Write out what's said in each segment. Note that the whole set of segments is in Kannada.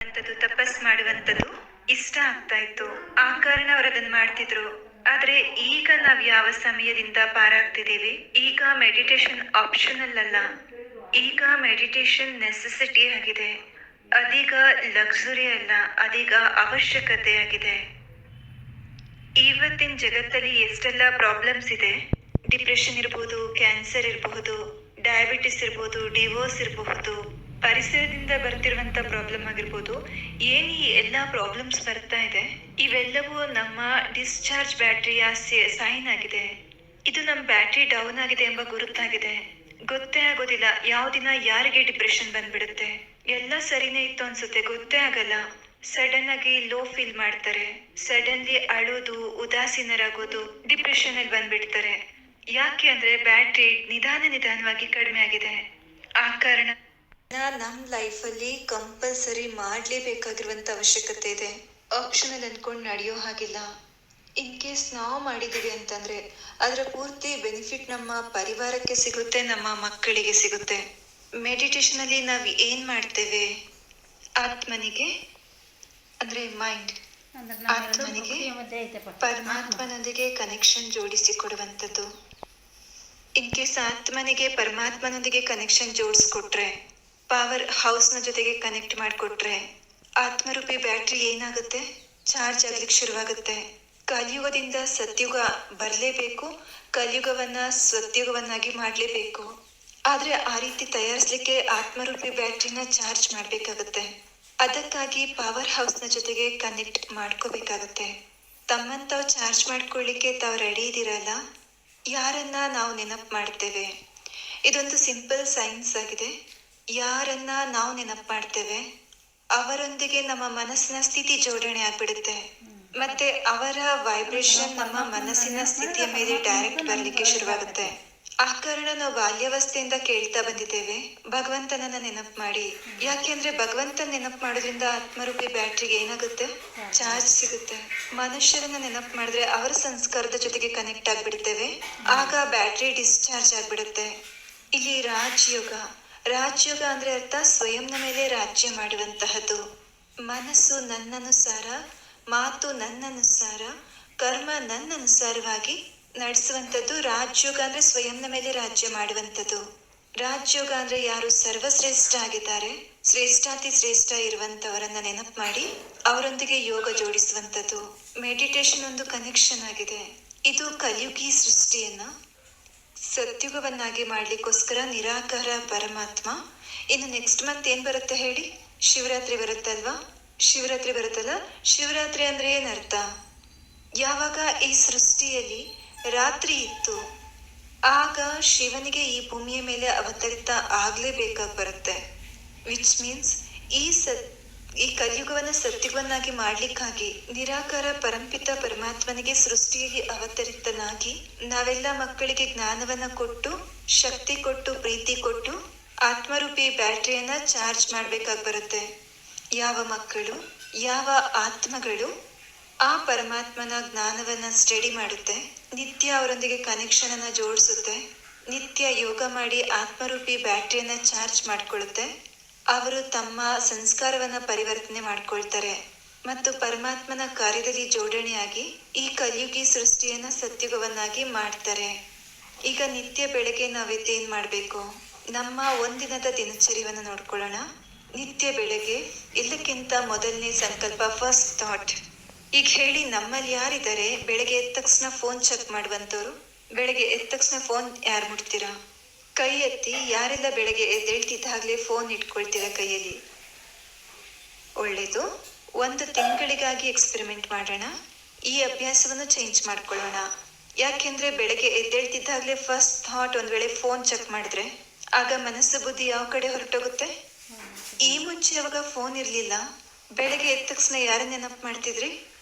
ಮಾಡುವಂಥದ್ದು, ತಪಸ್ ಮಾಡುವಂಥದ್ದು ಇಷ್ಟ ಆಗ್ತಾ ಇತ್ತು. ಆ ಕಾರಣ ಅವ್ರು ಅದನ್ನ ಮಾಡ್ತಿದ್ರು. ಆದ್ರೆ ಈಗ ನಾವ್ ಯಾವ ಸಮಯದಿಂದ ಪಾರಾಗ್ತಿದ್ದೀವಿ, ಈಗ ಮೆಡಿಟೇಷನ್ ಆಪ್ಷನಲ್ ಅಲ್ಲ, ಈಗ ಮೆಡಿಟೇಷನ್ ನೆಸೆಸಿಟಿ ಆಗಿದೆ. ಅದೀಗ ಲಕ್ಸುರಿ ಅಲ್ಲ, ಅದೀಗ ಅವಶ್ಯಕತೆ ಆಗಿದೆ. ಇವತ್ತಿನ ಜಗತ್ತಲ್ಲಿ ಎಷ್ಟೆಲ್ಲ ಪ್ರಾಬ್ಲಮ್ಸ್ ಇದೆ. ಡಿಪ್ರೆಷನ್ ಇರಬಹುದು, ಕ್ಯಾನ್ಸರ್ ಇರಬಹುದು, ಡಯಾಬಿಟಿಸ್ ಇರಬಹುದು, ಡಿವೋರ್ಸ್ ಇರಬಹುದು, ಪರಿಸರದಿಂದ ಬರ್ತಿರುವಂತ ಪ್ರಾಬ್ಲಮ್ ಆಗಿರ್ಬೋದು. ಏನ್ ಈ ಎಲ್ಲಾ ಪ್ರಾಬ್ಲಮ್ಸ್ ಬರ್ತಾ ಇದೆ, ಇವೆಲ್ಲವೂ ನಮ್ಮ ಡಿಸ್ಚಾರ್ಜ್ ಬ್ಯಾಟ್ರಿಯ ಸೈನ್ ಆಗಿದೆ. ಇದು ನಮ್ಮ ಬ್ಯಾಟ್ರಿ ಡೌನ್ ಆಗಿದೆ ಎಂಬ ಗುರುತಾಗಿದೆ. ಗೊತ್ತೇ ಆಗೋದಿಲ್ಲ ಯಾವ ದಿನ ಯಾರಿಗೆ ಡಿಪ್ರೆಷನ್ ಬಂದ್ಬಿಡುತ್ತೆ. ಎಲ್ಲ ಸರಿನೇ ಇತ್ತು ಅನ್ಸುತ್ತೆ, ಗೊತ್ತೇ ಆಗಲ್ಲ. ಸಡನ್ ಆಗಿ ಲೋ ಫೀಲ್ ಮಾಡ್ತಾರೆ, ಸಡನ್ಲಿ ಅಳೋದು, ಉದಾಸೀನರಾಗೋದು, ಡಿಪ್ರೆಷನ್ ಅಲ್ಲಿ ಬಂದ್ಬಿಡ್ತಾರೆ. ಯಾಕೆ ಅಂದ್ರೆ ಬ್ಯಾಟ್ರಿ ನಿಧಾನವಾಗಿ ಕಡಿಮೆ ಆಗಿದೆ. ಆ ಕಾರಣ ನಮ್ ಲೈಫಲ್ಲಿ ಕಂಪಲ್ಸರಿ ಮಾಡ್ಲೇಬೇಕಾಗಿರುವಂತ ಅವಶ್ಯಕತೆ ಇದೆ. ಆಪ್ಷನಲ್ ಅನ್ಕೊಂಡ್ ನಡೆಯೋ ಹಾಗಿಲ್ಲ. ಇನ್ ಕೇಸ್ ನಾವು ಮಾಡಿದೀವಿ ಅಂತಂದ್ರೆ ಅದರ ಪೂರ್ತಿ ಬೆನಿಫಿಟ್ ನಮ್ಮ ಪರಿವಾರಕ್ಕೆ ಸಿಗುತ್ತೆ, ನಮ್ಮ ಮಕ್ಕಳಿಗೆ ಸಿಗುತ್ತೆ. ಮೆಡಿಟೇಷನ್ ಅಲ್ಲಿ ನಾವ್ ಏನ್ ಮಾಡ್ತೇವೆ, ಆತ್ಮನಿಗೆ ಅಂದ್ರೆ ಮೈಂಡ್, ಆತ್ಮನಿಗೆ ಪರಮಾತ್ಮನೊಂದಿಗೆ ಕನೆಕ್ಷನ್ ಜೋಡಿಸಿ ಕೊಡುವಂಥದ್ದು. ಇನ್ ಕೇಸ್ ಆತ್ಮನಿಗೆ ಪರಮಾತ್ಮನೊಂದಿಗೆ ಕನೆಕ್ಷನ್ ಜೋಡಿಸ್ಕೊಟ್ರೆ, ಪವರ್ ಹೌಸ್ ನ ಜೊತೆಗೆ ಕನೆಕ್ಟ್ ಮಾಡಿಕೊಟ್ರೆ, ಆತ್ಮರೂಪಿ ಬ್ಯಾಟ್ರಿ ಏನಾಗುತ್ತೆ, ಚಾರ್ಜ್ ಆಗ್ಲಿಕ್ಕೆ ಶುರುವಾಗುತ್ತೆ. ಕಲಿಯುಗದಿಂದ ಸತ್ಯುಗ ಬರ್ಲೇಬೇಕು, ಕಲಿಯುಗವನ್ನ ಸತ್ಯುಗವನ್ನಾಗಿ ಮಾಡ್ಲೇಬೇಕು. ಆದ್ರೆ ಆ ರೀತಿ ತಯಾರಿಸ್ಲಿಕ್ಕೆ ಆತ್ಮರೂಪಿ ಬ್ಯಾಟ್ರಿನ ಚಾರ್ಜ್ ಮಾಡ್ಬೇಕಾಗತ್ತೆ. ಅದಕ್ಕಾಗಿ ಪವರ್ ಹೌಸ್ ನ ಜೊತೆಗೆ ಕನೆಕ್ಟ್ ಮಾಡ್ಕೋಬೇಕಾಗತ್ತೆ. ತಮ್ಮನ್ ತಾವ್ ಚಾರ್ಜ್ ಮಾಡ್ಕೊಳ್ಳಿಕ್ಕೆ ತಾವ್ ರೆಡಿ ಇದಿರಲ್ಲ, ಯಾರನ್ನ ನಾವು ನೆನಪು ಮಾಡ್ತೇವೆ. ಇದೊಂದು ಸಿಂಪಲ್ ಸೈನ್ಸ್ ಆಗಿದೆ. ಯಾರನ್ನ ನಾವು ನೆನಪು ಮಾಡ್ತೇವೆ, ಅವರೊಂದಿಗೆ ನಮ್ಮ ಮನಸ್ಸಿನ ಸ್ಥಿತಿ ಜೋಡಣೆ ಆಗ್ಬಿಡುತ್ತೆ. ಮತ್ತೆ ಅವರ ವೈಬ್ರೇಷನ್ ನಮ್ಮ ಮನಸ್ಸಿನ ಸ್ಥಿತಿಯ ಮೇಲೆ ಡೈರೆಕ್ಟ್ ಬರ್ಲಿಕ್ಕೆ ಶುರುವಾಗುತ್ತೆ. ಆ ಕಾರಣ ನಾವು ಬಾಲ್ಯಾವಸ್ಥೆಯಿಂದ ಕೇಳ್ತಾ ಬಂದಿದ್ದೇವೆ, ಭಗವಂತನನ್ನ ನೆನಪು ಮಾಡಿ. ಯಾಕೆಂದ್ರೆ ಭಗವಂತನ ನೆನಪು ಮಾಡೋದ್ರಿಂದ ಆತ್ಮರೂಪಿ ಬ್ಯಾಟ್ರಿಗೆ ಏನಾಗುತ್ತೆ, ಚಾರ್ಜ್ ಸಿಗುತ್ತೆ. ಮನುಷ್ಯರನ್ನ ನೆನಪು ಮಾಡಿದ್ರೆ ಅವರ ಸಂಸ್ಕಾರದ ಜೊತೆಗೆ ಕನೆಕ್ಟ್ ಆಗ್ಬಿಡ್ತೇವೆ, ಆಗ ಬ್ಯಾಟ್ರಿ ಡಿಸ್ಚಾರ್ಜ್ ಆಗ್ಬಿಡುತ್ತೆ. ಇಲ್ಲಿ ರಾಜಯೋಗ ಅಂದ್ರೆ ಅರ್ಥ ಸ್ವಯಂನ ಮೇಲೆ ರಾಜ್ಯ ಮಾಡುವಂತಹದ್ದು. ಮನಸ್ಸು ನನ್ನನುಸಾರ, ಮಾತು ನನ್ನನುಸಾರ, ಕರ್ಮ ನನ್ನನುಸಾರವಾಗಿ ನಡೆಸುವಂಥದ್ದು ರಾಜಯೋಗ. ಅಂದ್ರೆ ಸ್ವಯಂನ ಮೇಲೆ ರಾಜ್ಯ ಮಾಡುವಂಥದ್ದು. ರಾಜಯೋಗ ಅಂದ್ರೆ ಯಾರು ಸರ್ವಶ್ರೇಷ್ಠ ಆಗಿದ್ದಾರೆ, ಶ್ರೇಷ್ಠಾತಿ ಶ್ರೇಷ್ಠ ಇರುವಂತವರನ್ನ ನೆನಪು ಮಾಡಿ ಅವರೊಂದಿಗೆ ಯೋಗ ಜೋಡಿಸುವಂಥದ್ದು. ಮೆಡಿಟೇಷನ್ ಒಂದು ಕನೆಕ್ಷನ್ ಆಗಿದೆ. ಇದು ಕಲಿಯುಗಿ ಸೃಷ್ಟಿಯನ್ನ ಸತ್ಯುಗವನ್ನಾಗಿ ಮಾಡ್ಲಿಕ್ಕೋಸ್ಕರ ನಿರಾಕಾರ ಪರಮಾತ್ಮ. ಇನ್ನು ನೆಕ್ಸ್ಟ್ ಮಂತ್ ಏನ್ ಬರುತ್ತೆ ಹೇಳಿ, ಶಿವರಾತ್ರಿ ಬರುತ್ತಲ್ವಾ. ಶಿವರಾತ್ರಿ ಅಂದ್ರೆ ಏನರ್ಥ, ಯಾವಾಗ ಈ ಸೃಷ್ಟಿಯಲ್ಲಿ ರಾತ್ರಿ ಇತ್ತು ಆಗ ಶಿವನಿಗೆ ಈ ಭೂಮಿಯ ಮೇಲೆ ಅವತರಿತ ಆಗ್ಲೇಬೇಕಾಗಿ ಬರುತ್ತೆ. ವಿಚ್ ಮೀನ್ಸ್ ಈ ಕಲಿಯುಗವನ್ನ ಸತ್ಯುಗವನ್ನಾಗಿ ಮಾಡ್ಲಿಕ್ಕಾಗಿ ನಿರಾಕಾರ ಪರಂಪಿತ ಪರಮಾತ್ಮನಿಗೆ ಸೃಷ್ಟಿಯಲ್ಲಿ ಅವತರಿತನಾಗಿ ನಾವೆಲ್ಲ ಮಕ್ಕಳಿಗೆ ಜ್ಞಾನವನ್ನ ಕೊಟ್ಟು, ಶಕ್ತಿ ಕೊಟ್ಟು, ಪ್ರೀತಿ ಕೊಟ್ಟು ಆತ್ಮರೂಪಿ ಬ್ಯಾಟ್ರಿಯನ್ನ ಚಾರ್ಜ್ ಮಾಡ್ಬೇಕಾಗಿ ಬರುತ್ತೆ. ಯಾವ ಮಕ್ಕಳು, ಯಾವ ಆತ್ಮಗಳು ಆ ಪರಮಾತ್ಮನ ಜ್ಞಾನವನ್ನ ಸ್ಟಡಿ ಮಾಡುತ್ತೆ, ನಿತ್ಯ ಅವರೊಂದಿಗೆ ಕನೆಕ್ಷನ್ ಅನ್ನ ಜೋಡಿಸುತ್ತೆ, ನಿತ್ಯ ಯೋಗ ಮಾಡಿ ಆತ್ಮರೂಪಿ ಬ್ಯಾಟ್ರಿಯನ್ನ ಚಾರ್ಜ್ ಮಾಡ್ಕೊಳ್ಳುತ್ತೆ, ಅವರು ತಮ್ಮ ಸಂಸ್ಕಾರವನ್ನ ಪರಿವರ್ತನೆ ಮಾಡ್ಕೊಳ್ತಾರೆ ಮತ್ತು ಪರಮಾತ್ಮನ ಕಾರ್ಯದಲ್ಲಿ ಜೋಡಣೆಯಾಗಿ ಈ ಕಲಿಯುಗಿ ಸೃಷ್ಟಿಯನ್ನ ಸತ್ಯುಗವನ್ನಾಗಿ ಮಾಡ್ತಾರೆ. ಈಗ ನಿತ್ಯ ಬೆಳಗ್ಗೆ ನಾವೇನ್ ಮಾಡ್ಬೇಕು, ನಮ್ಮ ಒಂದಿನದ ದಿನಚರ್ಯವನ್ನು ನೋಡ್ಕೊಳ್ಳೋಣ. ನಿತ್ಯ ಬೆಳಗ್ಗೆ ಎಲ್ಲಕ್ಕಿಂತ ಮೊದಲನೇ ಸಂಕಲ್ಪ, ಫಸ್ಟ್ ಥಾಟ್. ಈಗ ಹೇಳಿ, ನಮ್ಮಲ್ಲಿ ಯಾರಿದ್ದಾರೆ ಬೆಳಗ್ಗೆ ಎದ್ದ ತಕ್ಷಣ ಫೋನ್ ಚೆಕ್ ಮಾಡುವಂತವ್ರು? ಬೆಳಗ್ಗೆ ಎದ್ದ ತಕ್ಷಣ ಫೋನ್ ಯಾರು ಮುಟ್ತೀರಾ? ಕೈ ಎತ್ತಿ. ಯಾರೆಲ್ಲ ಬೆಳಗ್ಗೆ ಎದ್ದೇಳ್ತಿದ್ದಾಗಲೇ ಫೋನ್ ಇಟ್ಕೊಳ್ತೀರಾ ಕೈಯಲ್ಲಿ? ಒಳ್ಳೇದು. 1 ತಿಂಗಳಿಗಾಗಿ ಎಕ್ಸ್ಪೆರಿಮೆಂಟ್ ಮಾಡೋಣ. ಈ ಅಭ್ಯಾಸವನ್ನು ಚೇಂಜ್ ಮಾಡ್ಕೊಳ್ಳೋಣ. ಯಾಕೆಂದ್ರೆ ಬೆಳಗ್ಗೆ ಎದ್ದೇಳ್ತಿದ್ದಾಗಲೇ ಫಸ್ಟ್ ಥಾಟ್ ಒಂದ್ ವೇಳೆ ಫೋನ್ ಚೆಕ್ ಮಾಡಿದ್ರೆ ಆಗ ಮನಸ್ಸು ಬುದ್ಧಿ ಯಾವ ಕಡೆ ಹೊರಟೋಗುತ್ತೆ? ಈ ಮುಂಚೆ ಯಾವಾಗ ಫೋನ್ ಇರ್ಲಿಲ್ಲ, ಬೆಳಗ್ಗೆ ಎದ್ದ ತಕ್ಷಣ ಯಾರನ್ನ ನೆನಪು ಮಾಡ್ತಿದ್ರಿ?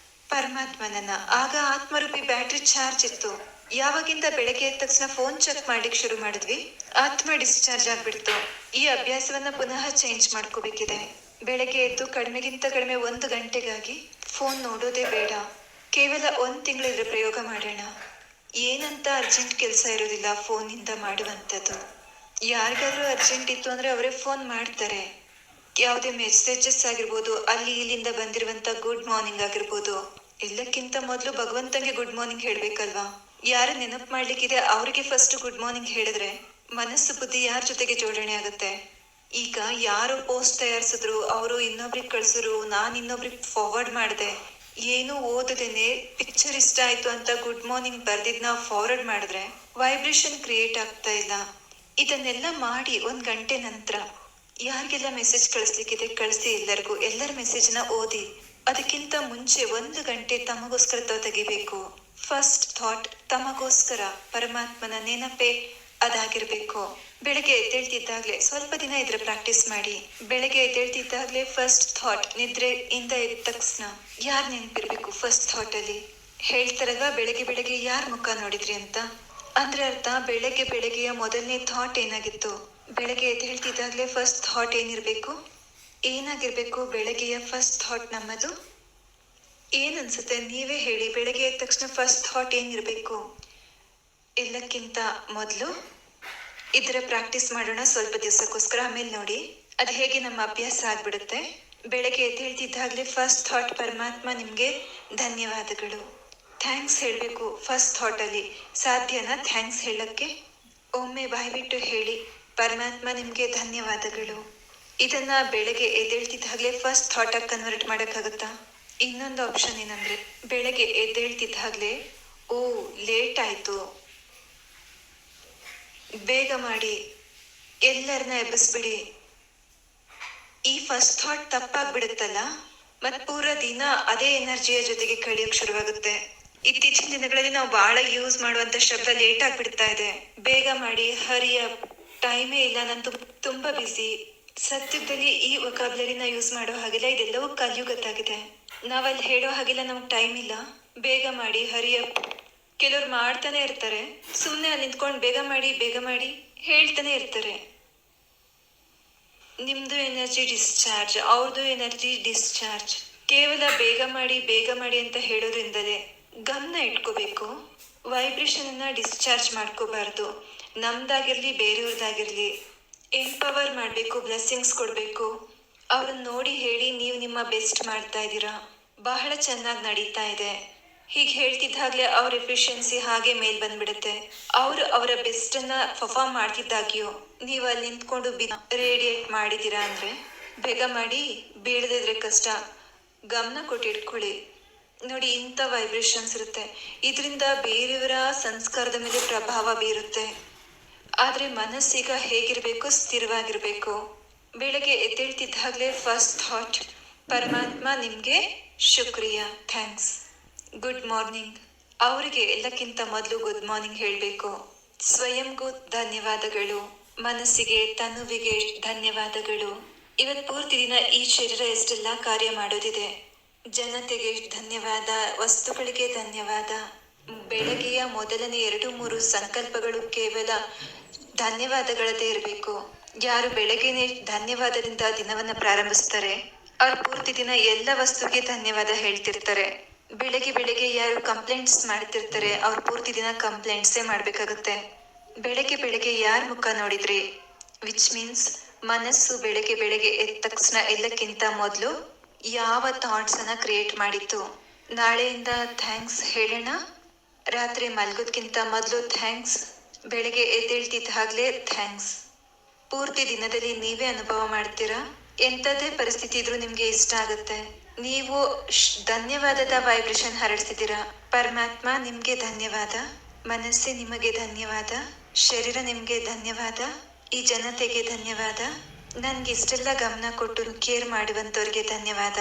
ಪರಮಾತ್ಮನನ್ನ. ಆಗ ಆತ್ಮರೂಪಿ ಬ್ಯಾಟ್ರಿ ಚಾರ್ಜ್ ಇತ್ತು. ಯಾವಾಗಿಂದ ಬೆಳಗ್ಗೆ ಎದ್ದ ತಕ್ಷಣ ಫೋನ್ ಚೆಕ್ ಮಾಡ್ಲಿಕ್ಕೆ ಶುರು ಮಾಡಿದ್ವಿ, ಆತ್ಮ ಡಿಸ್ಚಾರ್ಜ್ ಆಗ್ಬಿಡ್ತು. ಈ ಅಭ್ಯಾಸವನ್ನ ಪುನಃ ಚೇಂಜ್ ಮಾಡ್ಕೋಬೇಕಿದೆ. ಬೆಳಗ್ಗೆ ಎದ್ದು ಕಡಿಮೆಗಿಂತ ಕಡಿಮೆ 1 ಗಂಟೆಗಾಗಿ ಫೋನ್ ನೋಡೋದೇ ಬೇಡ. ಕೇವಲ 1 ತಿಂಗಳಿದ್ರೆ ಪ್ರಯೋಗ ಮಾಡೋಣ. ಏನಂತ ಅರ್ಜೆಂಟ್ ಕೆಲಸ ಇರೋದಿಲ್ಲ ಫೋನಿಂದ ಮಾಡುವಂಥದ್ದು. ಯಾರಿಗಾದ್ರೂ ಅರ್ಜೆಂಟ್ ಇತ್ತು ಅಂದ್ರೆ ಅವರೇ ಫೋನ್ ಮಾಡ್ತಾರೆ. ಯಾವುದೇ ಮೆಸೇಜಸ್ ಆಗಿರ್ಬೋದು, ಅಲ್ಲಿ ಇಲ್ಲಿಂದ ಬಂದಿರುವಂತ ಗುಡ್ ಮಾರ್ನಿಂಗ್ ಆಗಿರ್ಬೋದು. ಎಲ್ಲಕ್ಕಿಂತ ಮೊದಲು ಭಗವಂತಂಗೆ ಗುಡ್ ಮಾರ್ನಿಂಗ್ ಹೇಳ್ಬೇಕಲ್ವಾ? ಯಾರು ನೆನಪು ಮಾಡ್ಲಿಕ್ಕಿದೆ ಅವ್ರಿಗೆ ಫಸ್ಟ್ ಗುಡ್ ಮಾರ್ನಿಂಗ್ ಹೇಳಿದ್ರೆ ಮನಸ್ಸು ಬುದ್ಧಿ ಯಾರ ಜೊತೆಗೆ ಜೋಡಣೆ ಆಗುತ್ತೆ? ಈಗ ಯಾರು ಪೋಸ್ಟ್ ತಯಾರಿಸಿದ್ರು, ಅವರು ಇನ್ನೊಬ್ರಿಗೆ ಕಳ್ಸಿದ್ರು, ನಾನು ಇನ್ನೊಬ್ರಿಗೆ ಫಾರ್ವರ್ಡ್ ಮಾಡಿದೆ, ಏನು ಓದದೇನೆ ಪಿಕ್ಚರ್ ಇಷ್ಟ ಆಯ್ತು ಅಂತ ಗುಡ್ ಮಾರ್ನಿಂಗ್ ಬರ್ದಿದ್ನ ಫಾರ್ವರ್ಡ್ ಮಾಡಿದ್ರೆ ವೈಬ್ರೇಷನ್ ಕ್ರಿಯೇಟ್ ಆಗ್ತಾ ಇಲ್ಲ. ಇದನ್ನೆಲ್ಲ ಮಾಡಿ 1 ಗಂಟೆ ನಂತರ ಯಾರಿಗೆಲ್ಲ ಮೆಸೇಜ್ ಕಳಿಸ್ಲಿಕ್ಕಿದೆ ಕಳಿಸಿ, ಎಲ್ಲರ ಮೆಸೇಜ್ನ ಓದಿ. ಅದಕ್ಕಿಂತ ಮುಂಚೆ 1 ಗಂಟೆ ತಮಗೋಸ್ಕರ ತೆಗಿಬೇಕು. ಫಸ್ಟ್ ಥಾಟ್ ತಮಗೋಸ್ಕರ, ಪರಮಾತ್ಮನ ನೆನಪೇ ಅದಾಗಿರ್ಬೇಕು. ಬೆಳಗ್ಗೆ ಎದ್ದೇಳ್ತಿದ್ದಾಗ್ಲೇ ಸ್ವಲ್ಪ ದಿನ ಇದ್ರ ಪ್ರಾಕ್ಟೀಸ್ ಮಾಡಿ. ಬೆಳಗ್ಗೆ ಎದ್ದೇಳ್ತಿದ್ದಾಗ್ಲೇ ಫಸ್ಟ್ ಥಾಟ್, ನಿದ್ರೆಯಿಂದ ಎದ್ದ ತಕ್ಷಣ ಯಾರ್ ನೆನಪಿರ್ಬೇಕು ಫಸ್ಟ್ ಥಾಟ್ ಅಲ್ಲಿ? ಹೇಳ್ತಾರಲ್ವಾ ಬೆಳಗ್ಗೆ ಬೆಳಗ್ಗೆ ಯಾರ್ ಮುಖ ನೋಡಿದ್ರಿ ಅಂತ. ಅಂದ್ರೆ ಅರ್ಥ ಬೆಳಗ್ಗೆಯ ಮೊದಲನೇ ಥಾಟ್ ಏನಾಗಿತ್ತು? ಬೆಳಗ್ಗೆ ಎದ್ದೇಳ್ತಿದ್ದಾಗ್ಲೇ ಫಸ್ಟ್ ಥಾಟ್ ಏನಾಗಿರ್ಬೇಕು? ಬೆಳಗ್ಗೆಯ ಫಸ್ಟ್ ಥಾಟ್ ನಮ್ಮದು ಏನನ್ಸುತ್ತೆ? ನೀವೇ ಹೇಳಿ. ಬೆಳಗ್ಗೆ ಎದ್ದ ತಕ್ಷಣ ಫಸ್ಟ್ ಥಾಟ್ ಏನಿರ್ಬೇಕು? ಎಲ್ಲಕ್ಕಿಂತ ಮೊದಲು ಇದರ ಪ್ರಾಕ್ಟೀಸ್ ಮಾಡೋಣ ಸ್ವಲ್ಪ ದಿವಸಕ್ಕೋಸ್ಕರ, ಆಮೇಲೆ ನೋಡಿ ಅದು ಹೇಗೆ ನಮ್ಮ ಅಭ್ಯಾಸ ಆಗ್ಬಿಡುತ್ತೆ. ಬೆಳಗ್ಗೆ ಎದ್ದೇಳ್ತಿದ್ದಾಗ್ಲೇ ಫಸ್ಟ್ ಥಾಟ್, ಪರಮಾತ್ಮ ನಿಮ್ಗೆ ಧನ್ಯವಾದಗಳು, ಥ್ಯಾಂಕ್ಸ್ ಹೇಳ್ಬೇಕು. ಫಸ್ಟ್ ಥಾಟ್ ಅಲ್ಲಿ ಸಾಧ್ಯನಾ ಥ್ಯಾಂಕ್ಸ್ ಹೇಳಕ್ಕೆ? ಒಮ್ಮೆ ಬಾಯ್ಬಿಟ್ಟು ಹೇಳಿ, ಪರಮಾತ್ಮ ನಿಮ್ಗೆ ಧನ್ಯವಾದಗಳು. ಇದನ್ನ ಬೆಳಗ್ಗೆ ಎದ್ದೇಳ್ತಿದ್ದಾಗ್ಲೇ ಫಸ್ಟ್ ಥಾಟ್ ಆಗಿ ಕನ್ವರ್ಟ್ ಮಾಡಕ್ಕಾಗತ್ತಾ? ಇನ್ನೊಂದು ಆಪ್ಷನ್ ಏನಂದ್ರೆ, ಬೆಳಗ್ಗೆ ಎದ್ದೇಳ್ತಿದ್ದಾಗ್ಲೇ ಓ ಲೇಟ್ ಆಯ್ತು, ಬೇಗ ಮಾಡಿ, ಎಲ್ಲರನ್ನ ಎಬ್ಬಿಸ್ಬಿಡಿ. ಈ ಫಸ್ಟ್ ಥಾಟ್ ತಪ್ಪಾಗ್ಬಿಡುತ್ತಲ್ಲ, ಮತ್ ಪೂರ ದಿನ ಅದೇ ಎನರ್ಜಿಯ ಜೊತೆಗೆ ಕಳಿಯೋಕ್ ಶುರುವಾಗುತ್ತೆ. ಇತ್ತೀಚಿನ ದಿನಗಳಲ್ಲಿ ನಾವು ಬಹಳ ಯೂಸ್ ಮಾಡುವಂತ ಶಬ್ದ ಲೇಟ್ ಆಗ್ಬಿಡ್ತಾ ಇದೆ. ಬೇಗ ಮಾಡಿ, ಹರಿಯ, ಟೈಮೇ ಇಲ್ಲ, ನಾನು ತುಂಬಾ ಬಿಸಿ. ಸತ್ಯದಲ್ಲಿ ಈ ವೊಕಾಬ್ಲರಿನ ಯೂಸ್ ಮಾಡೋ ಹಾಗಿಲ್ಲ, ಇದೆಲ್ಲವೂ ಕಲಿಯುಗತ್ತಾಗಿದೆ. ನಾವಲ್ಲಿ ಹೇಳೋ ಹಾಗಿಲ್ಲ, ನಮ್ಗೆ ಟೈಮ್ ಇಲ್ಲ, ಬೇಗ ಮಾಡಿ, ಹರಿಯ. ಕೆಲವ್ರು ಮಾಡ್ತಾನೆ ಇರ್ತಾರೆ, ಸುಮ್ಮನೆ ಅಲ್ಲಿ ನಿಂತ್ಕೊಂಡು ಬೇಗ ಮಾಡಿ ಹೇಳ್ತಾನೆ ಇರ್ತಾರೆ. ನಿಮ್ದು ಎನರ್ಜಿ ಡಿಸ್ಚಾರ್ಜ್, ಅವ್ರದ್ದು ಎನರ್ಜಿ ಡಿಸ್ಚಾರ್ಜ್. ಕೇವಲ ಬೇಗ ಮಾಡಿ ಅಂತ ಹೇಳೋದ್ರಿಂದಲೇ ಗಮನ ಇಟ್ಕೋಬೇಕು. ವೈಬ್ರೇಷನ್ ಅನ್ನ ಡಿಸ್ಚಾರ್ಜ್ ಮಾಡ್ಕೋಬಾರ್ದು. ನಮ್ದಾಗಿರ್ಲಿ ಬೇರೆಯವ್ರದ್ದಾಗಿರ್ಲಿ ಎಂಪವರ್ ಮಾಡಬೇಕು, ಬ್ಲೆಸ್ಸಿಂಗ್ಸ್ ಕೊಡಬೇಕು. ಅವ್ರನ್ನ ನೋಡಿ ಹೇಳಿ, ನೀವು ನಿಮ್ಮ ಬೆಸ್ಟ್ ಮಾಡ್ತಾ ಇದ್ದೀರಾ, ಬಹಳ ಚೆನ್ನಾಗಿ ನಡೀತಾ ಇದೆ. ಹೀಗೆ ಹೇಳ್ತಿದ್ದಾಗ್ಲೇ ಅವ್ರ ಎಫಿಷಿಯನ್ಸಿ ಹಾಗೆ ಮೇಲ್ ಬಂದ್ಬಿಡುತ್ತೆ. ಅವರು ಅವರ ಬೆಸ್ಟ್ ಅನ್ನ ಪರ್ಫಾರ್ಮ್ ಮಾಡ್ತಿದ್ದಾಗ್ಯೂ ನೀವು ಅಲ್ಲಿ ನಿಂತ್ಕೊಂಡು ರೇಡಿಯೇಟ್ ಮಾಡಿದ್ದೀರಾ ಅಂದ್ರೆ ಬೇಗ ಮಾಡಿ, ಬೀಳದಿದ್ರೆ ಕಷ್ಟ. ಗಮನ ಕೊಟ್ಟು ಇಟ್ಕೊಳ್ಳಿ. ನೋಡಿ, ಇಂಥ ವೈಬ್ರೇಷನ್ಸ್ ಇರುತ್ತೆ, ಇದರಿಂದ ಬೇರೆಯವರ ಸಂಸ್ಕಾರದ ಮೇಲೆ ಪ್ರಭಾವ ಬೀರುತ್ತೆ. ಆದ್ರೆ ಮನಸ್ಸೀಗ ಹೇಗಿರ್ಬೇಕು? ಸ್ಥಿರವಾಗಿರ್ಬೇಕು. ಬೆಳಗ್ಗೆ ಎದ್ದೇಳ್ತಿದ್ದಾಗ್ಲೇ ಫಸ್ಟ್ ಥಾಟ್, ಪರಮಾತ್ಮ ನಿಮ್ಗೆ ಶುಕ್ರಿಯಾ, ಥ್ಯಾಂಕ್ಸ್, ಗುಡ್ ಮಾರ್ನಿಂಗ್. ಅವರಿಗೆ ಎಲ್ಲಕ್ಕಿಂತ ಮೊದಲು ಗುಡ್ ಮಾರ್ನಿಂಗ್ ಹೇಳಬೇಕು. ಸ್ವಯಂಗೂ ಧನ್ಯವಾದಗಳು, ಮನಸ್ಸಿಗೆ, ತನುವಿಗೆ ಧನ್ಯವಾದಗಳು. ಇವತ್ತು ಪೂರ್ತಿ ದಿನ ಈ ಶರೀರ ಎಷ್ಟೆಲ್ಲ ಕಾರ್ಯ ಮಾಡೋದಿದೆ. ಜನತೆಗೆ ಧನ್ಯವಾದ, ವಸ್ತುಗಳಿಗೆ ಧನ್ಯವಾದ. ಬೆಳಗ್ಗೆಯ ಮೊದಲನೇ 2-3 ಸಂಕಲ್ಪಗಳು ಕೇವಲ ಧನ್ಯವಾದಗಳದೇ ಇರಬೇಕು. ಯಾರು ಬೆಳಗ್ಗೆನೆ ಧನ್ಯವಾದದಿಂದ ದಿನವನ್ನ ಪ್ರಾರಂಭಿಸ್ತಾರೆ, ಅವ್ರು ಪೂರ್ತಿ ದಿನ ಎಲ್ಲ ವಸ್ತುಗೆ ಧನ್ಯವಾದ ಹೇಳ್ತಿರ್ತಾರೆ. ಬೆಳಗ್ಗೆ ಯಾರು ಕಂಪ್ಲೇಂಟ್ಸ್ ಮಾಡ್ತಿರ್ತಾರೆ, ಅವ್ರು ಪೂರ್ತಿ ದಿನ ಕಂಪ್ಲೇಂಟ್ಸೇ ಮಾಡ್ಬೇಕಾಗುತ್ತೆ. ಬೆಳಗ್ಗೆ ಯಾರ ಮುಖ ನೋಡಿದ್ರಿ, ವಿಚ್ ಮೀನ್ಸ್ ಮನಸ್ಸು ಬೆಳಗ್ಗೆ ಎದ್ದ ತಕ್ಷಣ ಎಲ್ಲಕ್ಕಿಂತ ಮೊದಲು ಯಾವ ಥಾಟ್ಸ್ ಅನ್ನ ಕ್ರಿಯೇಟ್ ಮಾಡಿತ್ತು. ನಾಳೆಯಿಂದ ಥ್ಯಾಂಕ್ಸ್ ಹೇಳೋಣ. ರಾತ್ರಿ ಮಲ್ಗೋದ್ಕಿಂತ ಮೊದಲು ಥ್ಯಾಂಕ್ಸ್. ಬೆಳಗ್ಗೆ ಎದ್ದೇಳ್ತಿದ್ದಾಗ್ಲೇ ಥ್ಯಾಂಕ್ಸ್. ಪೂರ್ತಿ ದಿನದಲ್ಲಿ ನೀವೇ ಅನುಭವ ಮಾಡ್ತೀರಾ. ಎಂಥದೇ ಪರಿಸ್ಥಿತಿ ಇದ್ರೂ ನಿಮ್ಗೆ ಇಷ್ಟ ಆಗುತ್ತೆ. ನೀವು ಧನ್ಯವಾದದ ವೈಬ್ರೇಷನ್ ಹರಡ್ತಿದ್ದೀರಾ. ಪರಮಾತ್ಮ ನಿಮ್ಗೆ ಧನ್ಯವಾದ, ಮನಸ್ಸೇ ನಿಮಗೆ ಧನ್ಯವಾದ, ಶರೀರ ನಿಮ್ಗೆ ಧನ್ಯವಾದ, ಈ ಜನತೆಗೆ ಧನ್ಯವಾದ, ನನ್ಗೆ ಇಷ್ಟೆಲ್ಲ ಗಮನ ಕೊಟ್ಟು ಕೇರ್ ಮಾಡುವಂತವ್ರಿಗೆ ಧನ್ಯವಾದ.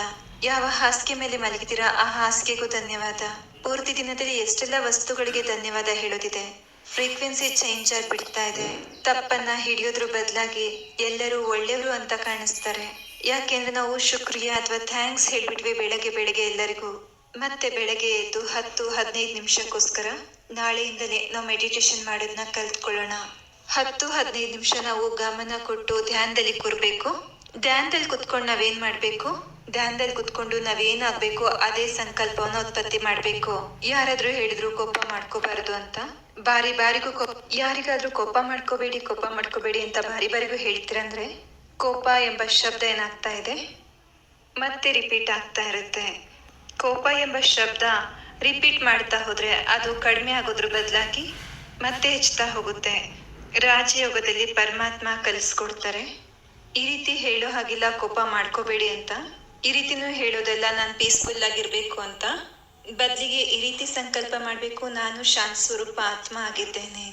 ಯಾವ ಹಾಸಿಗೆ ಮೇಲೆ ಮಲಗಿದ್ದೀರಾ ಆ ಹಾಸಿಗೆಗೂ ಧನ್ಯವಾದ. ಪೂರ್ತಿ ದಿನದಲ್ಲಿ ಎಷ್ಟೆಲ್ಲ ವಸ್ತುಗಳಿಗೆ ಧನ್ಯವಾದ ಹೇಳೋದಿದೆ. ಫ್ರೀಕ್ವೆನ್ಸಿ ಚೇಂಜ್ ಆಗ್ಬಿಡ್ತಾ ಇದೆ. ತಪ್ಪನ್ನ ಹಿಡಿಯೋದ್ರ ಬದಲಾಗಿ ಎಲ್ಲರೂ ಒಳ್ಳೆಯವರು ಅಂತ ಕಾಣಿಸ್ತಾರೆ. ಯಾಕೆಂದ್ರೆ ನಾವು ಶುಕ್ರಿಯಾ ಅಥವಾ ಥ್ಯಾಂಕ್ಸ್ ಹೇಳ್ಬಿಟ್ವಿ ಬೆಳಗ್ಗೆ ಎಲ್ಲರಿಗೂ. ಮತ್ತೆ ಬೆಳಗ್ಗೆ ಎದ್ದು 10-15 ನಿಮಿಷಕ್ಕೋಸ್ಕರ ನಾಳೆಯಿಂದಲೇ ನಾವು ಮೆಡಿಟೇಷನ್ ಮಾಡೋದನ್ನ ಕಲ್ತ್ಕೊಳ್ಳೋಣ. 10-15 ನಿಮಿಷ ನಾವು ಗಮನ ಕೊಟ್ಟು ಧ್ಯಾನದಲ್ಲಿ ಕೂರ್ಬೇಕು. ಧ್ಯಾನದಲ್ಲಿ ಕುತ್ಕೊಂಡು ನಾವೇನ್ ಮಾಡ್ಬೇಕು? ಧ್ಯಾನದಲ್ಲಿ ಕುತ್ಕೊಂಡು ನಾವೇನಾಗ್ಬೇಕು ಅದೇ ಸಂಕಲ್ಪವನ್ನ ಉತ್ಪತ್ತಿ ಮಾಡ್ಬೇಕು. ಯಾರಾದ್ರೂ ಹೇಳಿದ್ರು ಕೋಪ ಮಾಡ್ಕೋಬಾರದು ಅಂತ, ಬಾರಿಗೂ ಯಾರಿಗಾದ್ರೂ ಕೋಪ ಮಾಡ್ಕೋಬೇಡಿ ಅಂತ ಬಾರಿಗೂ ಹೇಳ್ತೀರಂದ್ರೆ ಕೋಪ ಎಂಬ ಶಬ್ದ ಏನಾಗ್ತಾ ಇದೆ, ಮತ್ತೆ ರಿಪೀಟ್ ಆಗ್ತಾ ಇರುತ್ತೆ. ಕೋಪ ಎಂಬ ಶಬ್ದ ರಿಪೀಟ್ ಮಾಡ್ತಾ ಹೋದ್ರೆ ಅದು ಕಡಿಮೆ ಆಗೋದ್ರ ಬದಲಾಗಿ ಮತ್ತೆ ಹೆಚ್ಚುತ್ತಾ ಹೋಗುತ್ತೆ. ರಾಜಯೋಗದಲ್ಲಿ ಪರಮಾತ್ಮ ಕಲಿಸ್ಕೊಡ್ತಾರೆ, ಈ ರೀತಿ ಹೇಳೋ ಹಾಗಿಲ್ಲ, ಕೋಪ ಮಾಡ್ಕೋಬೇಡಿ ಅಂತ. ಈ ರೀತಿನೂ ಹೇಳೋದೆಲ್ಲ ನಾನು ಪೀಸ್ಫುಲ್ ಆಗಿರ್ಬೇಕು ಅಂತ. ಬದಲಿಗೆ ಈ ರೀತಿ ಸಂಕಲ್ಪ ಮಾಡಬೇಕು, ನಾನು ಶಾಂತ ಸ್ವರೂಪ ಆತ್ಮ ಆಗಿದ್ದೇನೆ.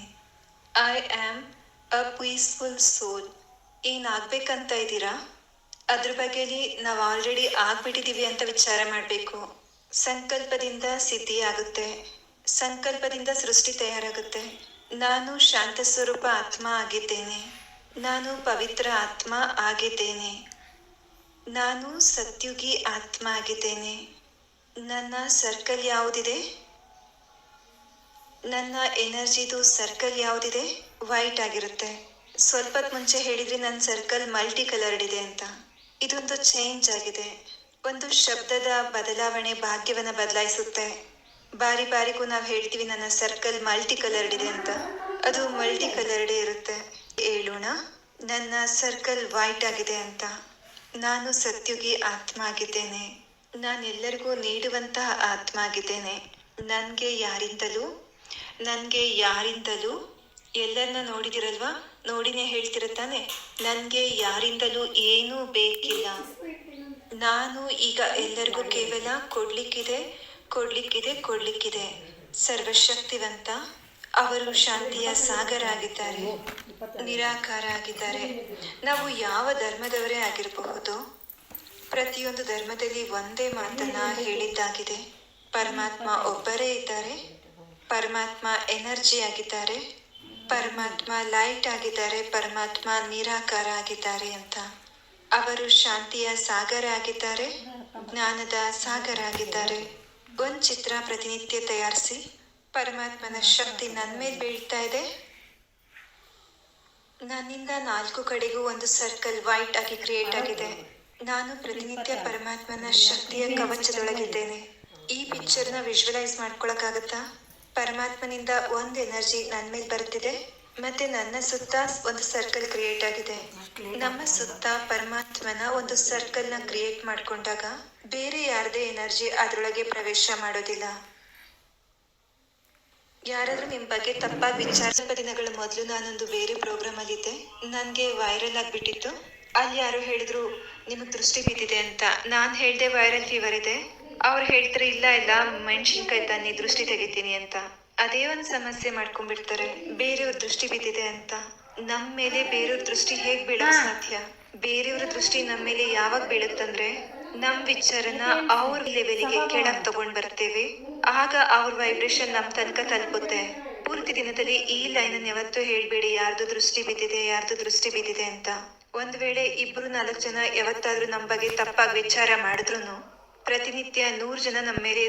I am a peaceful soul. ಏನಾಗ್ಬೇಕಂತ ಇದ್ದೀರಾ ಅದ್ರ ಬಗ್ಗೆಲಿ ನಾವು ಆಲ್ರೆಡಿ ಆಗ್ಬಿಟ್ಟಿದೀವಿ ಅಂತ ವಿಚಾರ ಮಾಡಬೇಕು. ಸಂಕಲ್ಪದಿಂದ ಸಿದ್ಧಿ ಆಗುತ್ತೆ, ಸಂಕಲ್ಪದಿಂದ ಸೃಷ್ಟಿ ತಯಾರಾಗುತ್ತೆ. ನಾನು ಶಾಂತ ಸ್ವರೂಪ ಆತ್ಮ ಆಗಿದ್ದೇನೆ, ನಾನು ಪವಿತ್ರ ಆತ್ಮ ಆಗಿದ್ದೇನೆ, ನಾನು ಸತ್ಯುಗಿ ಆತ್ಮ ಆಗಿದ್ದೇನೆ. ನನ್ನ ಸರ್ಕಲ್ ಯಾವುದಿದೆ, ನನ್ನ ಎನರ್ಜಿದು ಸರ್ಕಲ್ ಯಾವುದಿದೆ, ವೈಟ್ ಆಗಿರುತ್ತೆ. ಸ್ವಲ್ಪ ಮುಂಚೆ ಹೇಳಿದ್ರಿ ನನ್ನ ಸರ್ಕಲ್ ಮಲ್ಟಿ ಕಲರ್ಡ್ ಇದೆ ಅಂತ. ಇದೊಂದು ಚೇಂಜ್ ಆಗಿದೆ. ಒಂದು ಶಬ್ದದ ಬದಲಾವಣೆ ಭಾಗ್ಯವನ್ನ ಬದಲಾಯಿಸುತ್ತೆ. ಬಾರಿ ಬಾರಿಗೂ ನಾವು ಹೇಳ್ತೀವಿ ನನ್ನ ಸರ್ಕಲ್ ಮಲ್ಟಿ ಕಲರ್ಡ್ ಇದೆ ಅಂತ, ಅದು ಮಲ್ಟಿ ಕಲರ್ಡೇ ಇರುತ್ತೆ. ಹೇಳೋಣ, ನನ್ನ ಸರ್ಕಲ್ ವೈಟ್ ಆಗಿದೆ ಅಂತ. ನಾನು ಸತ್ಯುಗಿ ಆತ್ಮ ಆಗಿದ್ದೇನೆ, ನಾನೆಲ್ಲರಿಗೂ ನೀಡುವಂತಹ ಆತ್ಮ ಆಗಿದ್ದೇನೆ. ನನಗೆ ಯಾರಿಂದಲೂ ಎಲ್ಲರನ್ನ ನೋಡಿದಿರಲ್ವಾ, ನೋಡಿನೇ ಹೇಳ್ತಿರುತ್ತಾನೆ, ನನಗೆ ಯಾರಿಂದಲೂ ಏನೂ ಬೇಕಿಲ್ಲ. ನಾನು ಈಗ ಎಲ್ಲರಿಗೂ ಕೇವಲ ಕೊಡ್ಲಿಕ್ಕಿದೆ. ಸರ್ವಶಕ್ತಿವಂತ, ಅವರು ಶಾಂತಿಯ ಸಾಗರ ಆಗಿದ್ದಾರೆ, ನಿರಾಕಾರ ಆಗಿದ್ದಾರೆ. ನಾವು ಯಾವ ಧರ್ಮದವರೇ ಆಗಿರಬಹುದು, ಪ್ರತಿಯೊಂದು ಧರ್ಮದಲ್ಲಿ ಒಂದೇ ಮಾತನ್ನ ಹೇಳಿದ್ದಾಗಿದೆ, ಪರಮಾತ್ಮ ಒಬ್ಬರೇ ಇದ್ದಾರೆ, ಪರಮಾತ್ಮ ಎನರ್ಜಿ ಆಗಿದ್ದಾರೆ, ಪರಮಾತ್ಮ ಲೈಟ್ ಆಗಿದ್ದಾರೆ, ಪರಮಾತ್ಮ ನಿರಾಕಾರ ಆಗಿದ್ದಾರೆ ಅಂತ. ಅವರು ಶಾಂತಿಯ ಸಾಗರ ಆಗಿದ್ದಾರೆ, ಜ್ಞಾನದ ಸಾಗರ ಆಗಿದ್ದಾರೆ. ಒಂದು ಚಿತ್ರ ಪ್ರತಿನಿತ್ಯ ತಯಾರಿಸಿ, ಪರಮಾತ್ಮನ ಶಕ್ತಿ ನನ್ನ ಮೇಲೆ ಬೀಳ್ತಾ ಇದೆ, ನನ್ನಿಂದ 4 ಕಡೆಗೂ ಒಂದು ಸರ್ಕಲ್ ವೈಟ್ ಆಗಿ ಕ್ರಿಯೇಟ್ ಆಗಿದೆ. ನಾನು ಪ್ರತಿನಿತ್ಯ ಪರಮಾತ್ಮನ ಶಕ್ತಿಯ ಕವಚದೊಳಗಿದ್ದೇನೆ. ಈ ಪಿಕ್ಚರ್ನ ವಿಜುವಲೈಸ್ ಮಾಡ್ಕೊಳಕ್ಕಾಗತ್ತಾ? ಪರಮಾತ್ಮನಿಂದ ಒಂದು ಎನರ್ಜಿ ನನ್ನ ಮೇಲೆ ಬರ್ತಿದೆ, ಮತ್ತೆ ನನ್ನ ಸುತ್ತ ಒಂದು ಸರ್ಕಲ್ ಕ್ರಿಯೇಟ್ ಆಗಿದೆ. ನಮ್ಮ ಸುತ್ತ ಪರಮಾತ್ಮನ ಒಂದು ಸರ್ಕಲ್ ನ ಕ್ರಿಯೇಟ್ ಮಾಡ್ಕೊಂಡಾಗ ಬೇರೆ ಯಾರದೇ ಎನರ್ಜಿ ಅದರೊಳಗೆ ಪ್ರವೇಶ ಮಾಡೋದಿಲ್ಲ. ಯಾರಾದ್ರೂ ನಿಮ್ ಬಗ್ಗೆ ತಪ್ಪಾಗಿ ವಿಚಾರಿಸಿದ ದಿನಗಳ ಮೊದಲು ನಾನೊಂದು ಬೇರೆ ಪ್ರೋಗ್ರಾಮ್ ಅಲ್ಲಿದ್ದೆ, ನನ್ಗೆ ವೈರಲ್ ಆಗ್ಬಿಟ್ಟಿತ್ತು. ಅಲ್ಲಿ ಯಾರು ಹೇಳಿದ್ರು ನಿಮಗ್ ದೃಷ್ಟಿ ಬಿದ್ದಿದೆ ಅಂತ. ನಾನ್ ಹೇಳ್ದೆ ವೈರಲ್ ಫೀವರ್ ಇದೆ, ಅವ್ರು ಹೇಳ್ತಾರೆ ಇಲ್ಲ ಮೆಣಸಿನ್ಕಾಯಿ ತನ್ನಿ ದೃಷ್ಟಿ ತೆಗಿತೀನಿ ಅಂತ. ಅದೇ ಒಂದು ಸಮಸ್ಯೆ ಮಾಡ್ಕೊಂಡ್ಬಿಡ್ತಾರೆ, ಬೇರೆಯವ್ರ ದೃಷ್ಟಿ ಬಿದ್ದಿದೆ ಅಂತ. ನಮ್ ಮೇಲೆ ಬೇರೆಯವ್ರ ದೃಷ್ಟಿ ಹೇಗ್ ಬೀಳಕ್ ಸಾಧ್ಯ? ಬೇರೆಯವ್ರ ದೃಷ್ಟಿ ನಮ್ಮ ಮೇಲೆ ಯಾವಾಗ ಬೀಳುತ್ತಂದ್ರೆ ನಮ್ ವಿಚಾರನ ಅವ್ರ ಲೆವೆಲಿಗೆ ಕೆಳಗ್ ತಗೊಂಡ್ ಬರ್ತೇವೆ, ಆಗ ಅವ್ರ ವೈಬ್ರೇಷನ್ ನಮ್ ತನಕ ತಲುಪುತ್ತೆ. ಪೂರ್ತಿ ದಿನದಲ್ಲಿ ಈ ಲೈನ್ ಅನ್ನು ಯಾವತ್ತೂ ಹೇಳ್ಬೇಡಿ, ಯಾರ್ದು ದೃಷ್ಟಿ ಬಿದ್ದಿದೆ ಅಂತ. ಒಂದ್ ವೇಳೆ 2-4 ಜನ ಯಾವತ್ತಾದ್ರೂ ನಮ್ ಬಗ್ಗೆ ತಪ್ಪಾಗಿ ವಿಚಾರ ಮಾಡಿದ್ರು, ಪ್ರತಿನಿತ್ಯ 100 ಜನ ನಮ್ಮ ಮೇಲೆ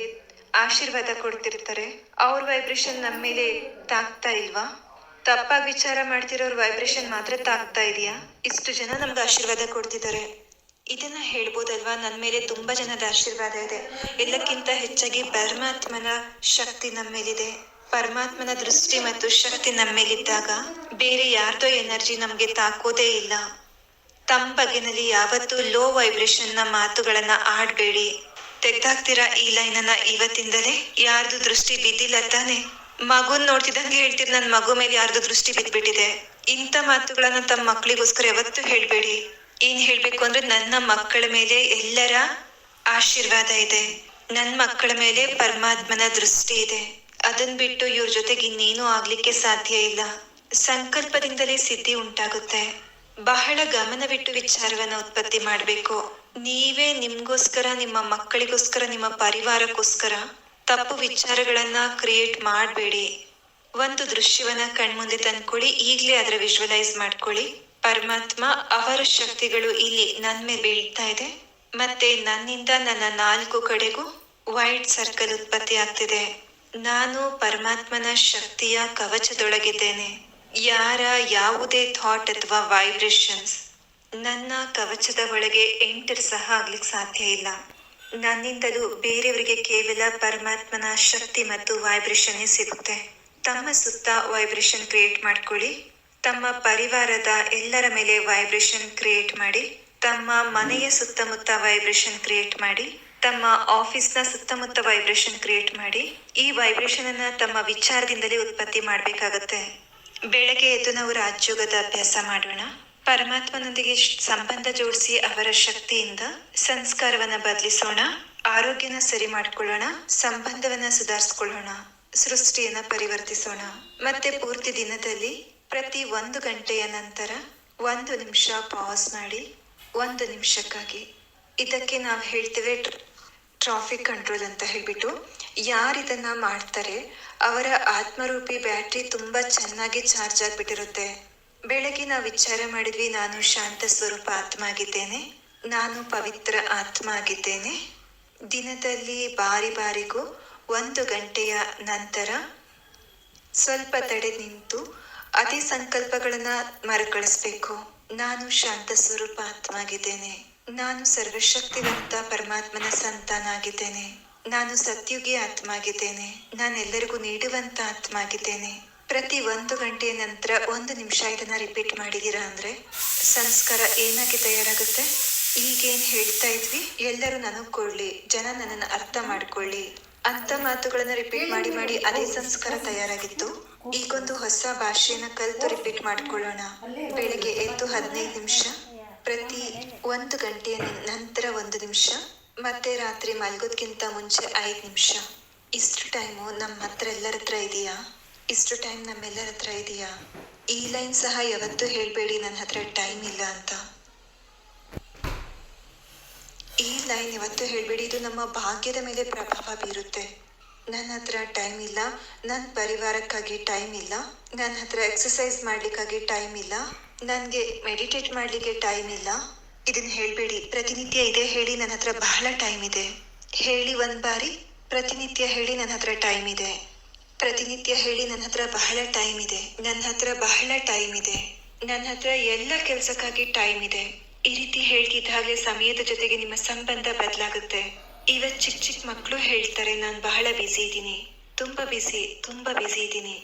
ಆಶೀರ್ವಾದ ಕೊಡ್ತಿರ್ತಾರೆ. ಅವ್ರ ವೈಬ್ರೇಷನ್ ನಮ್ಮ ಮೇಲೆ ತಾಕ್ತಾ ಇಲ್ವಾ? ತಪ್ಪಾಗಿ ವಿಚಾರ ಮಾಡ್ತಿರೋರ್ ವೈಬ್ರೇಷನ್ ಮಾತ್ರ ತಾಕ್ತಾ ಇದೆಯಾ? ಇಷ್ಟು ಜನ ನಮ್ಗೆ ಆಶೀರ್ವಾದ ಕೊಡ್ತಿದ್ದಾರೆ. ಇದನ್ನ ಹೇಳ್ಬೋದಲ್ವಾ, ನನ್ನ ಮೇಲೆ ತುಂಬಾ ಜನದ ಆಶೀರ್ವಾದ ಇದೆ. ಎಲ್ಲಕ್ಕಿಂತ ಹೆಚ್ಚಾಗಿ ಪರಮಾತ್ಮನ ಶಕ್ತಿ ನಮ್ಮ ಮೇಲಿದೆ. ಪರಮಾತ್ಮನ ದೃಷ್ಟಿ ಮತ್ತು ಶಕ್ತಿ ನಮ್ಮ ಮೇಲಿದ್ದಾಗ ಬೇರೆ ಯಾರ್ದೋ ಎನರ್ಜಿ ನಮ್ಗೆ ತಾಕೋದೇ ಇಲ್ಲ. ತಮ್ಮ ಬಗೆನಲ್ಲಿ ಯಾವತ್ತೂ ಲೋ ವೈಬ್ರೇಷನ್ ನ ಮಾತುಗಳನ್ನ ಆಡ್ಬೇಡಿ. ತೆಗ್ದಾಕ್ತೀರಾ ಈ ಲೈನ್ ಅನ್ನ ಇವತ್ತಿಂದಲೇ? ಯಾರ್ದು ದೃಷ್ಟಿ ಬಿದ್ದಿಲ್ಲ ತಾನೆ? ಮಗುನ್ ನೋಡ್ತಿದ್ದಂಗೆ ಹೇಳ್ತೀರಿ ನನ್ ಮಗು ಮೇಲೆ ಯಾರ್ದು ದೃಷ್ಟಿ ಬಿದ್ಬಿಟ್ಟಿದೆ. ಇಂಥ ಮಾತುಗಳನ್ನ ತಮ್ಮ ಮಕ್ಕಳಿಗೋಸ್ಕರ ಯಾವತ್ತೂ ಹೇಳ್ಬೇಡಿ. ಏನ್ ಹೇಳ್ಬೇಕು ಅಂದ್ರೆ, ನನ್ನ ಮಕ್ಕಳ ಮೇಲೆ ಎಲ್ಲರ ಆಶೀರ್ವಾದ ಇದೆ, ನನ್ನ ಮಕ್ಕಳ ಮೇಲೆ ಪರಮಾತ್ಮನ ದೃಷ್ಟಿ ಇದೆ, ಅದನ್ ಬಿಟ್ಟು ಇವ್ರ ಜೊತೆಗೆ ಇನ್ನೇನು ಆಗ್ಲಿಕ್ಕೆ ಸಾಧ್ಯ ಇಲ್ಲ. ಸಂಕಲ್ಪದಿಂದಲೇ ಸಿದ್ಧಿ ಉಂಟಾಗುತ್ತೆ. ಬಹಳ ಗಮನವಿಟ್ಟು ವಿಚಾರವನ್ನ ಉತ್ಪತ್ತಿ ಮಾಡ್ಬೇಕು. ನೀವೇ ನಿಮ್ಗೋಸ್ಕರ, ನಿಮ್ಮ ಮಕ್ಕಳಿಗೋಸ್ಕರ, ನಿಮ್ಮ ಪರಿವಾರಕ್ಕೋಸ್ಕರ ತಪ್ಪು ವಿಚಾರಗಳನ್ನ ಕ್ರಿಯೇಟ್ ಮಾಡಬೇಡಿ. ಒಂದು ದೃಶ್ಯವನ್ನ ಕಣ್ಮುಂದೆ ತಂದ್ಕೊಳ್ಳಿ, ಈಗ್ಲೇ ಅದರ ವಿಜುವಲೈಸ್ ಮಾಡ್ಕೊಳ್ಳಿ. ಪರಮಾತ್ಮ ಅವರ ಶಕ್ತಿಗಳು ಇಲ್ಲಿ ನನ್ ಮೇಲೆ ಬೀಳ್ತಾ ಇದೆ, ಮತ್ತೆ ನನ್ನಿಂದ ನನ್ನ 4 ಕಡೆಗೂ ವೈಟ್ ಸರ್ಕಲ್ ಉತ್ಪತ್ತಿ ಆಗ್ತಿದೆ. ನಾನು ಪರಮಾತ್ಮನ ಶಕ್ತಿಯ ಕವಚದೊಳಗಿದ್ದೇನೆ. ಯಾರ ಯಾವುದೇ ಥಾಟ್ ಅಥವಾ ವೈಬ್ರೇಷನ್ಸ್ ನನ್ನ ಕವಚದ ಒಳಗೆ ಎಂಟರ್ ಸಹ ಆಗ್ಲಿಕ್ಕೆ ಸಾಧ್ಯ ಇಲ್ಲ. ನನ್ನಿಂದಲೂ ಬೇರೆಯವರಿಗೆ ಕೇವಲ ಪರಮಾತ್ಮನ ಶಕ್ತಿ ಮತ್ತು ವೈಬ್ರೇಷನ್ ಸಿಗುತ್ತೆ. ತಮ್ಮ ಸುತ್ತ ವೈಬ್ರೇಷನ್ ಕ್ರಿಯೇಟ್ ಮಾಡ್ಕೊಳ್ಳಿ. ತಮ್ಮ ಪರಿವಾರದ ಎಲ್ಲರ ಮೇಲೆ ವೈಬ್ರೇಷನ್ ಕ್ರಿಯೇಟ್ ಮಾಡಿ, ತಮ್ಮ ಮನೆಯ ಸುತ್ತಮುತ್ತ ವೈಬ್ರೇಷನ್ ಕ್ರಿಯೇಟ್ ಮಾಡಿ, ತಮ್ಮ ಆಫೀಸ್ನ ಸುತ್ತಮುತ್ತ ವೈಬ್ರೇಷನ್ ಕ್ರಿಯೇಟ್ ಮಾಡಿ. ಈ ವೈಬ್ರೇಷನ್ ಅನ್ನ ತಮ್ಮ ವಿಚಾರದಿಂದಲೇ ಉತ್ಪತ್ತಿ ಮಾಡಬೇಕಾಗತ್ತೆ. ಬೆಳಗ್ಗೆ ಎದ್ದು ನಾವು ರಾಜಯೋಗದ ಅಭ್ಯಾಸ ಮಾಡೋಣ. ಪರಮಾತ್ಮನೊಂದಿಗೆ ಸಂಬಂಧ ಜೋಡಿಸಿ ಅವರ ಶಕ್ತಿಯಿಂದ ಸಂಸ್ಕಾರವನ್ನ ಬದಲಿಸೋಣ, ಆರೋಗ್ಯನ ಸರಿ ಮಾಡ್ಕೊಳ್ಳೋಣ, ಸಂಬಂಧವನ್ನ ಸುಧಾರಿಸ್ಕೊಳ್ಳೋಣ, ಸೃಷ್ಟಿಯನ್ನ ಪರಿವರ್ತಿಸೋಣ. ಮತ್ತೆ ಪೂರ್ತಿ ದಿನದಲ್ಲಿ ಪ್ರತಿ 1 ಗಂಟೆಯ ನಂತರ 1 ನಿಮಿಷ ಪಾಸ್ ಮಾಡಿ, 1 ನಿಮಿಷಕ್ಕಾಗಿ. ಇದಕ್ಕೆ ನಾವು ಹೇಳ್ತೇವೆ ಟ್ರಾಫಿಕ್ ಕಂಟ್ರೋಲ್ ಅಂತ ಹೇಳ್ಬಿಟ್ಟು. ಯಾರಿದನ್ನ ಮಾಡ್ತಾರೆ ಅವರ ಆತ್ಮರೂಪಿ ಬ್ಯಾಟ್ರಿ ತುಂಬಾ ಚೆನ್ನಾಗಿ ಚಾರ್ಜ್ ಆಗ್ಬಿಟ್ಟಿರುತ್ತೆ. ಬೆಳಗ್ಗೆ ನಾವು ವಿಚಾರ ಮಾಡಿದ್ವಿ, ನಾನು ಶಾಂತ ಸ್ವರೂಪ ಆತ್ಮ ಆಗಿದ್ದೇನೆ, ನಾನು ಪವಿತ್ರ ಆತ್ಮ ಆಗಿದ್ದೇನೆ. ದಿನದಲ್ಲಿ ಬಾರಿಗೂ 1 ಗಂಟೆಯ ನಂತರ ಸ್ವಲ್ಪ ತಡೆ ನಿಂತು ಅದೇ ಸಂಕಲ್ಪಗಳನ್ನ ಮರುಕಳಿಸ್ಬೇಕು. ನಾನು ಶಾಂತ ಸ್ವರೂಪ ಆತ್ಮ ಆಗಿದ್ದೇನೆ, ನಾನು ಸರ್ವಶಕ್ತಿವಂತ ಪರಮಾತ್ಮನ ಸಂತಾನ ಆಗಿದ್ದೇನೆ, ನಾನು ಸತ್ಯುಗಿ ಆತ್ಮ ಆಗಿದ್ದೇನೆ, ನಾನೆಲ್ಲರಿಗೂ ನೀಡುವಂತ ಆತ್ಮ ಆಗಿದ್ದೇನೆ. ಪ್ರತಿ 1 ಗಂಟೆಯ ನಂತರ 1 ನಿಮಿಷ ಇದನ್ನ ರಿಪೀಟ್ ಮಾಡಿದೀರಾ ಅಂದ್ರೆ ಸಂಸ್ಕಾರ ಏನಾಗಿ ತಯಾರಾಗುತ್ತೆ? ಈಗೇನ್ ಹೇಳ್ತಾ ಇದ್ವಿ, ಎಲ್ಲರೂ ನನಗ್ ಕೊಡ್ಲಿ, ಜನ ನನ್ನನ್ನು ಅರ್ಥ ಮಾಡ್ಕೊಳ್ಳಿ ಅಂತ ಮಾತುಗಳನ್ನ ರಿಪೀಟ್ ಮಾಡಿ ಅದೇ ಸಂಸ್ಕಾರ ತಯಾರಾಗಿತ್ತು. ಈಗೊಂದು ಹೊಸ ಭಾಷೆಯನ್ನ ಕಲಿತು ರಿಪೀಟ್ ಮಾಡ್ಕೊಳ್ಳೋಣ. ಬೆಳಿಗ್ಗೆ ಎದ್ದು 15 ನಿಮಿಷ, ಪ್ರತಿ 1 ಗಂಟೆಯ ನಂತರ 1 ನಿಮಿಷ, ಮತ್ತೆ ರಾತ್ರಿ ಮಲ್ಗೋದ್ಕಿಂತ ಮುಂಚೆ 5 ನಿಮಿಷ. ಇಷ್ಟು ಟೈಮು ನಮ್ಮ ಹತ್ರ ಎಲ್ಲರ ಹತ್ರ ಇದೆಯಾ? ಇಷ್ಟು ಟೈಮ್ ನಮ್ಮೆಲ್ಲರ ಹತ್ರ ಇದೆಯಾ? ಈ ಲೈನ್ ಸಹ ಯಾವತ್ತೂ ಹೇಳ್ಬೇಡಿ ನನ್ನ ಹತ್ರ ಟೈಮ್ ಇಲ್ಲ ಅಂತ. ಈ ಲೈನ್ ಯಾವತ್ತೂ ಹೇಳ್ಬೇಡಿ, ಇದು ನಮ್ಮ ಭಾಗ್ಯದ ಮೇಲೆ ಪ್ರಭಾವ ಬೀರುತ್ತೆ. ನನ್ನ ಹತ್ರ ಟೈಮ್ ಇಲ್ಲ, ನನ್ನ ಪರಿವಾರಕ್ಕಾಗಿ ಟೈಮ್ ಇಲ್ಲ, ನನ್ನ ಹತ್ರ ಎಕ್ಸಸೈಸ್ ಮಾಡ್ಲಿಕ್ಕಾಗಿ ಟೈಮ್ ಇಲ್ಲ, ನನಗೆ ಮೆಡಿಟೇಟ್ ಮಾಡ್ಲಿಕ್ಕೆ ಟೈಮ್ ಇಲ್ಲ. ಇದನ್ನ ಹೇಳ್ಬೇಡಿ. ಪ್ರತಿನಿತ್ಯ ಇದೇ ಹೇಳಿ, ನನ್ನ ಹತ್ರ ಬಹಳ ಟೈಮ್ ಇದೆ. ಹೇಳಿ 1 ಬಾರಿ. ಪ್ರತಿನಿತ್ಯ ಹೇಳಿ, ನನ್ನ ಹತ್ರ ಟೈಮ್ ಇದೆ. ಪ್ರತಿನಿತ್ಯ ಹೇಳಿ, ನನ್ನ ಹತ್ರ ಬಹಳ ಟೈಮ್ ಇದೆ, ನನ್ನ ಹತ್ರ ಬಹಳ ಟೈಮ್ ಇದೆ, ನನ್ನ ಹತ್ರ ಎಲ್ಲ ಕೆಲ್ಸಕ್ಕಾಗಿ ಟೈಮ್ ಇದೆ. ಈ ರೀತಿ ಹೇಳ್ತಿದ್ದ ಹಾಗೆ ಸಮಯದ ಜೊತೆಗೆ ನಿಮ್ಮ ಸಂಬಂಧ ಬದಲಾಗುತ್ತೆ. ಇವತ್ತು ಚಿಕ್ಕ ಮಕ್ಕಳು ಹೇಳ್ತಾರೆ, ನಾನು ಬಹಳ ಬ್ಯುಸಿ ಇದ್ದೀನಿ, ತುಂಬಾ ಬ್ಯುಸಿ ಇದ್ದೀನಿ.